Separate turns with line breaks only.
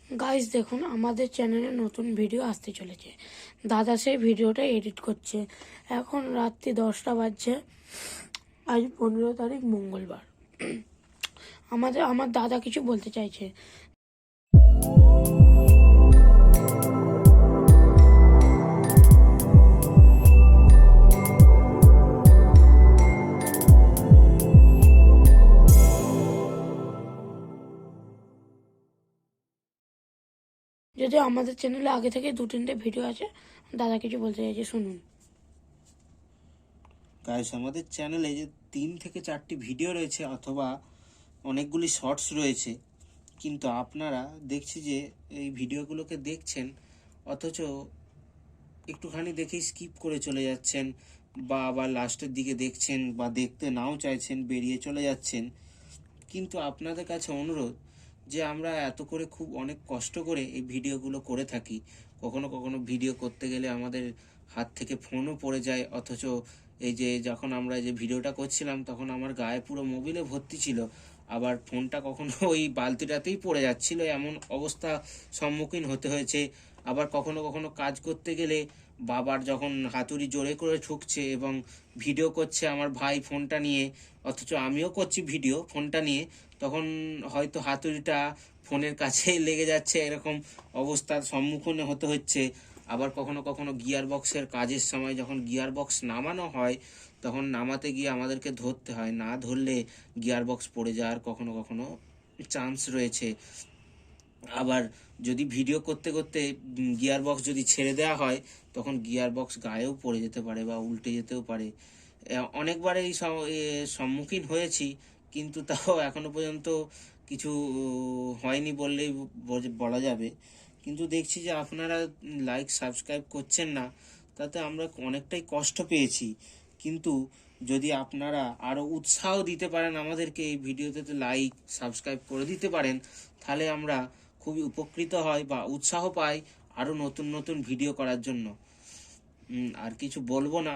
Guys দেখুন, আমাদের চ্যানেলে নতুন ভিডিও আসতে চলেছে। দাদা সেই ভিডিওটা এডিট করছে। এখন রাত্রি 10টা বাজছে। আজ 15 তারিখ মঙ্গলবার। আমার দাদা কিছু বলতে চাইছে। যদিও আমাদের চ্যানেলে আগে থেকে 2-3টে ভিডিও আছে, দাদা কিছু বলতে চাইছে, শুনুন।
গাইস, আমাদের চ্যানেলে যে 3 থেকে 4টি ভিডিও রয়েছে অথবা অনেকগুলি শর্টস রয়েছে, কিন্তু আপনারা দেখছি যে এই ভিডিওগুলোকে দেখছেন অথচ একটুখানি দেখেই স্কিপ করে চলে যাচ্ছেন, বা আবার লাস্টের দিকে দেখছেন বা দেখতে নাও চাইছেন, বেরিয়ে চলে যাচ্ছেন। কিন্তু আপনাদের কাছে অনুরোধ যে আমরা এত করে খুব অনেক কষ্ট করে এই ভিডিওগুলো করে থাকি। কখনো কখনো ভিডিও করতে গেলে আমাদের হাত থেকে ফোনও পড়ে যায়, অথচ এই যে যখন আমরা যে ভিডিওটা করছিলাম তখন আমার গায়ে পুরো মোবিলে ভর্তি ছিল, আবার ফোনটা কখনো ওই বালতিটাতেই পড়ে যাচ্ছিল, এমন অবস্থা সম্মুখীন হতে হয়েছে। আবার কখনো কখনো কাজ করতে গেলে বাবার যখন হাতুড়ি জোরে করে ঠুকছে এবং ভিডিও করছে আমার ভাই ফোনটা নিয়ে, অথচ আমিও করছি ভিডিও ফোনটা নিয়ে, তখন হয়তো হাতুড়িটা ফোনের কাছেই লেগে যাচ্ছে, এরকম অবস্থার সম্মুখীন হতে হচ্ছে। আবার কখনো কখনো গিয়ার বক্সের কাজের সময় যখন গিয়ার বক্স নামানো হয় তখন নামাতে গিয়ে আমাদেরকে ধরতে হয়, না ধরলে গিয়ার বক্স পড়ে যাওয়ার কখনো কখনো চান্স রয়েছে। আবার যদি ভিডিও করতে করতে গিয়ার বক্স যদি ছেড়ে দেওয়া হয় তখন গিয়ার বক্স গায়েও পড়ে যেতে পারে বা উল্টে যেতেও পারে। অনেকবার এই সম্মুখীন হয়েছি, কিন্তু তাও এখনো পর্যন্ত কিছু হয়নি বললেই বলা যাবে। কিন্তু দেখছি যে আপনারা লাইক সাবস্ক্রাইব করছেন না, তাতে আমরা অনেকটাই কষ্ট পেয়েছি। কিন্তু যদি আপনারা আরও উৎসাহ দিতে পারেন আমাদেরকে, এই ভিডিওতে লাইক সাবস্ক্রাইব করে দিতে পারেন, তাহলে আমরা খুবই উপকৃত হই বা উৎসাহ পাই আরও নতুন নতুন ভিডিও করার জন্য। আর কিছু বলবো না।